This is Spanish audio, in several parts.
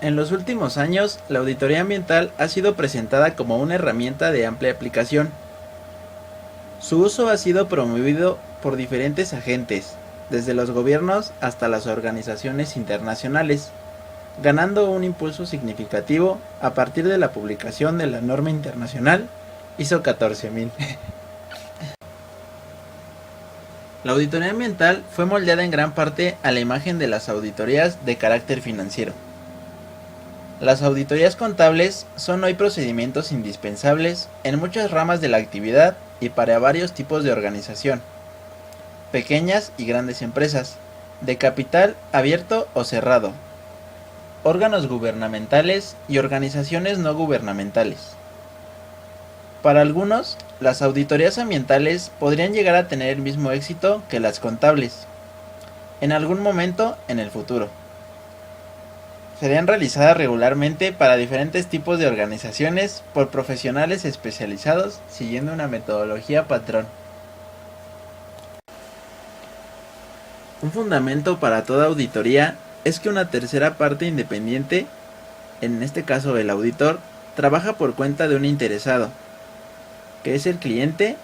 En los últimos años, la auditoría ambiental ha sido presentada como una herramienta de amplia aplicación. Su uso ha sido promovido por diferentes agentes, desde los gobiernos hasta las organizaciones internacionales, ganando un impulso significativo a partir de la publicación de la norma internacional ISO 14000. La auditoría ambiental fue moldeada en gran parte a la imagen de las auditorías de carácter financiero. Las auditorías contables son hoy procedimientos indispensables en muchas ramas de la actividad y para varios tipos de organización, pequeñas y grandes empresas, de capital abierto o cerrado, órganos gubernamentales y organizaciones no gubernamentales. Para algunos, las auditorías ambientales podrían llegar a tener el mismo éxito que las contables, en algún momento en el futuro. Serían realizadas regularmente para diferentes tipos de organizaciones por profesionales especializados siguiendo una metodología patrón. Un fundamento para toda auditoría es que una tercera parte independiente, en este caso el auditor, trabaja por cuenta de un interesado, que es el cliente,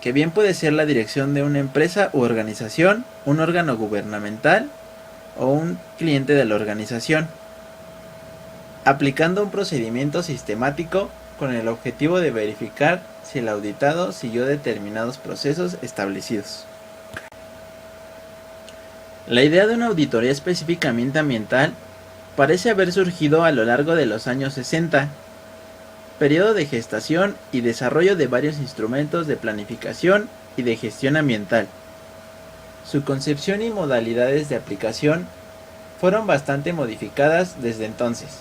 que bien puede ser la dirección de una empresa u organización, un órgano gubernamental o un cliente de la organización, aplicando un procedimiento sistemático con el objetivo de verificar si el auditado siguió determinados procesos establecidos. La idea de una auditoría específicamente ambiental parece haber surgido a lo largo de los años 60, periodo de gestación y desarrollo de varios instrumentos de planificación y de gestión ambiental. Su concepción y modalidades de aplicación fueron bastante modificadas desde entonces,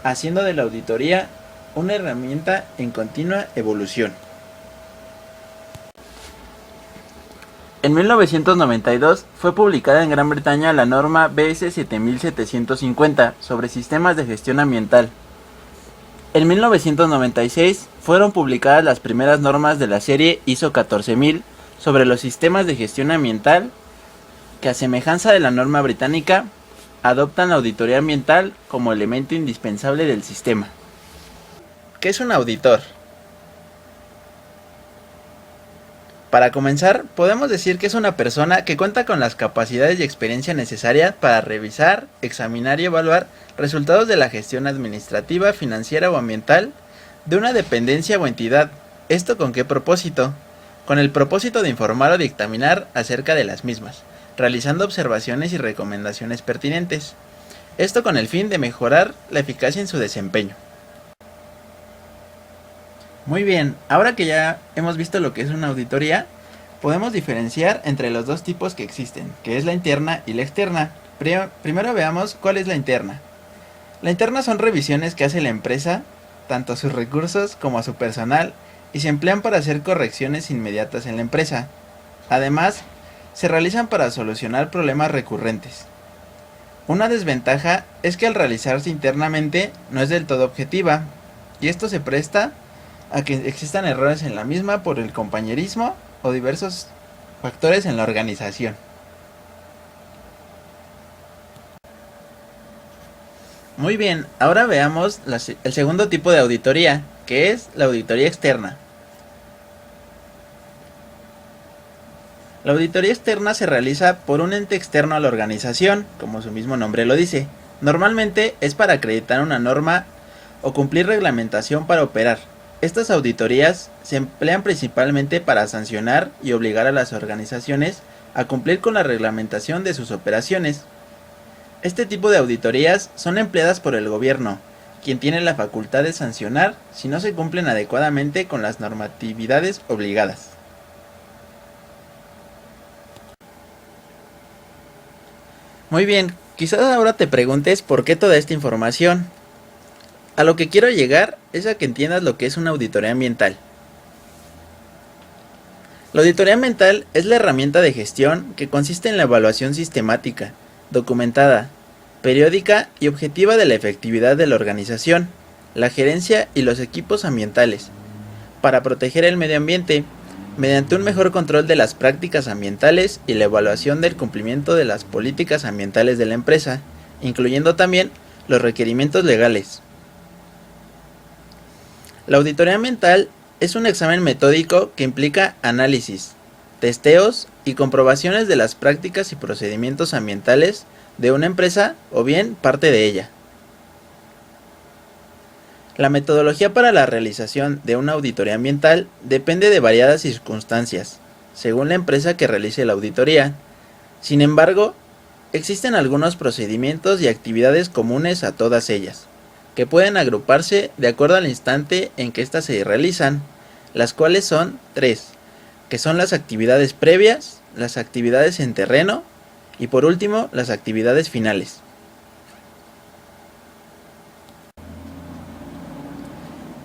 haciendo de la auditoría una herramienta en continua evolución. En 1992 fue publicada en Gran Bretaña la norma BS 7750 sobre sistemas de gestión ambiental. En 1996 fueron publicadas las primeras normas de la serie ISO 14000 sobre los sistemas de gestión ambiental, que a semejanza de la norma británica, adoptan la auditoría ambiental como elemento indispensable del sistema. ¿Qué es un auditor? Para comenzar, podemos decir que es una persona que cuenta con las capacidades y experiencia necesarias para revisar, examinar y evaluar resultados de la gestión administrativa, financiera o ambiental de una dependencia o entidad. ¿Esto con qué propósito? Con el propósito de informar o dictaminar acerca de las mismas, realizando observaciones y recomendaciones pertinentes. Esto con el fin de mejorar la eficacia en su desempeño. Muy bien, ahora que ya hemos visto lo que es una auditoría, podemos diferenciar entre los dos tipos que existen, que es la interna y la externa. Primero veamos cuál es la interna. La interna son revisiones que hace la empresa, tanto a sus recursos como a su personal, y se emplean para hacer correcciones inmediatas en la empresa. Además, se realizan para solucionar problemas recurrentes. Una desventaja es que al realizarse internamente no es del todo objetiva, y esto se presta a que existan errores en la misma por el compañerismo o diversos factores en la organización. Muy bien, ahora veamos el segundo tipo de auditoría, que es la auditoría externa. La auditoría externa se realiza por un ente externo a la organización, como su mismo nombre lo dice. Normalmente es para acreditar una norma o cumplir reglamentación para operar. Estas auditorías se emplean principalmente para sancionar y obligar a las organizaciones a cumplir con la reglamentación de sus operaciones. Este tipo de auditorías son empleadas por el gobierno, quien tiene la facultad de sancionar si no se cumplen adecuadamente con las normatividades obligadas. Muy bien, quizás ahora te preguntes por qué toda esta información. A lo que quiero llegar es a que entiendas lo que es una auditoría ambiental. La auditoría ambiental es la herramienta de gestión que consiste en la evaluación sistemática, documentada, periódica y objetiva de la efectividad de la organización, la gerencia y los equipos ambientales, para proteger el medio ambiente, mediante un mejor control de las prácticas ambientales y la evaluación del cumplimiento de las políticas ambientales de la empresa, incluyendo también Los requerimientos legales. La auditoría ambiental es un examen metódico que implica análisis, testeos y comprobaciones de las prácticas y procedimientos ambientales de una empresa o bien parte de ella. La metodología para la realización de una auditoría ambiental depende de variadas circunstancias, según la empresa que realice la auditoría. Sin embargo, existen algunos procedimientos y actividades comunes a todas ellas, que pueden agruparse de acuerdo al instante en que éstas se realizan, las cuales son tres, que son las actividades previas, las actividades en terreno y por último las actividades finales.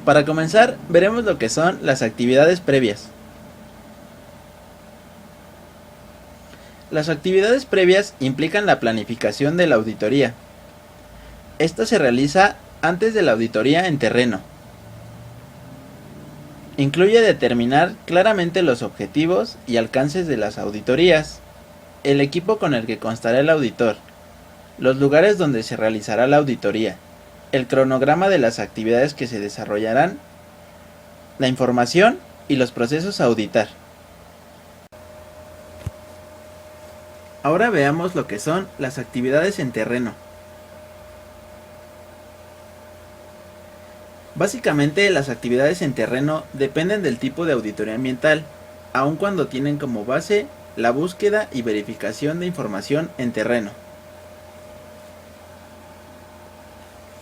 Para comenzar, veremos lo que son las actividades previas. Las actividades previas implican la planificación de la auditoría. Esta se realiza antes de la auditoría en terreno. Incluye determinar claramente los objetivos y alcances de las auditorías, el equipo con el que constará el auditor, los lugares donde se realizará la auditoría, el cronograma de las actividades que se desarrollarán, la información y los procesos a auditar. Ahora veamos lo que son las actividades en terreno. Básicamente, las actividades en terreno dependen del tipo de auditoría ambiental, aun cuando tienen como base la búsqueda y verificación de información en terreno.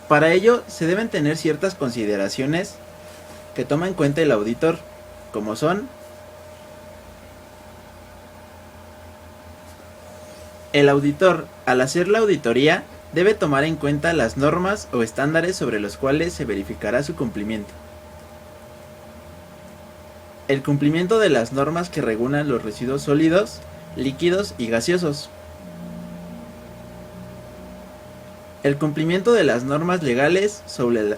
Para ello, se deben tener ciertas consideraciones que toma en cuenta el auditor, como son: el auditor, al hacer la auditoría, debe tomar en cuenta las normas o estándares sobre los cuales se verificará su cumplimiento. El cumplimiento de las normas que regulan los residuos sólidos, líquidos y gaseosos. El cumplimiento de las normas legales sobre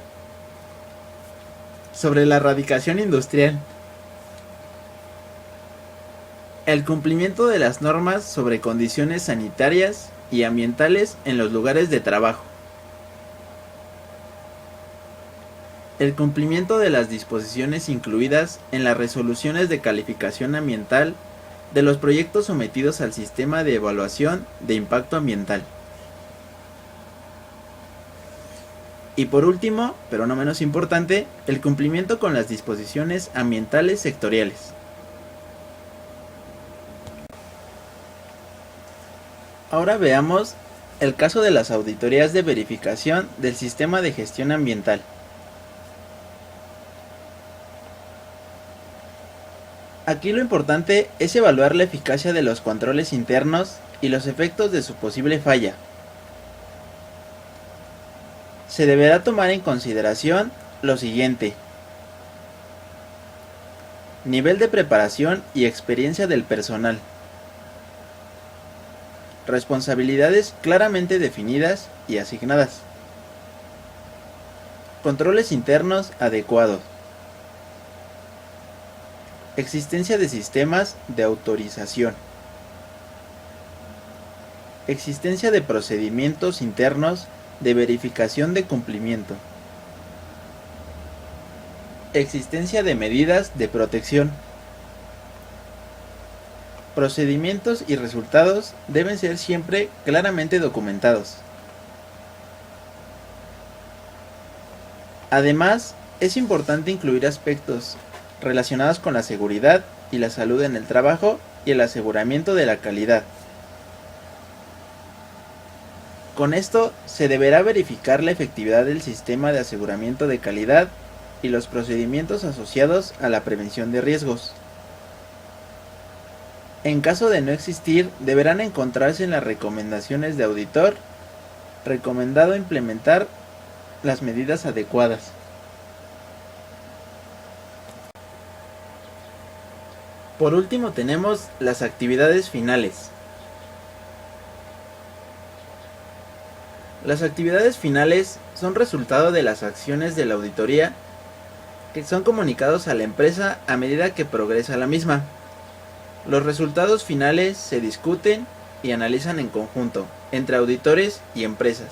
la erradicación industrial. El cumplimiento de las normas sobre condiciones sanitarias y ambientales en los lugares de trabajo. El cumplimiento de las disposiciones incluidas en las resoluciones de calificación ambiental de los proyectos sometidos al sistema de evaluación de impacto ambiental. Y por último, pero no menos importante, el cumplimiento con las disposiciones ambientales sectoriales. Ahora veamos el caso de las auditorías de verificación del sistema de gestión ambiental. Aquí lo importante es evaluar la eficacia de los controles internos y los efectos de su posible falla. Se deberá tomar en consideración lo siguiente: nivel de preparación y experiencia del personal, responsabilidades claramente definidas y asignadas, controles internos adecuados, existencia de sistemas de autorización, existencia de procedimientos internos de verificación de cumplimiento, existencia de medidas de protección. Procedimientos y resultados deben ser siempre claramente documentados. Además, es importante incluir aspectos relacionados con la seguridad y la salud en el trabajo y el aseguramiento de la calidad. Con esto se deberá verificar la efectividad del sistema de aseguramiento de calidad y los procedimientos asociados a la prevención de riesgos. En caso de no existir, deberán encontrarse en las recomendaciones de auditor recomendado implementar las medidas adecuadas. Por último tenemos las actividades finales. Las actividades finales son resultado de las acciones de la auditoría que son comunicados a la empresa a medida que progresa la misma. Los resultados finales se discuten y analizan en conjunto entre auditores y empresas,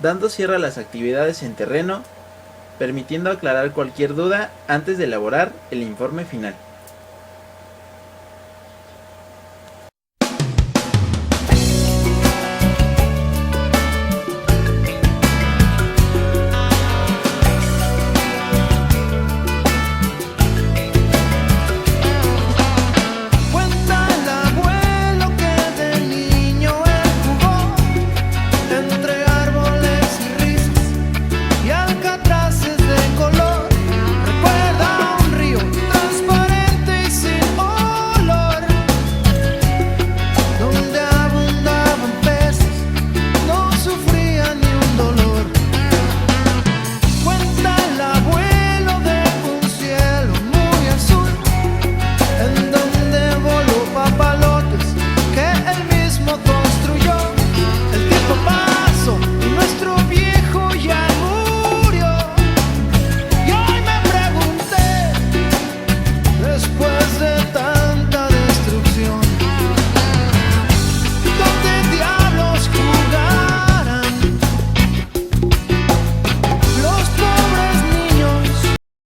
dando cierre a las actividades en terreno, permitiendo aclarar cualquier duda antes de elaborar el informe final.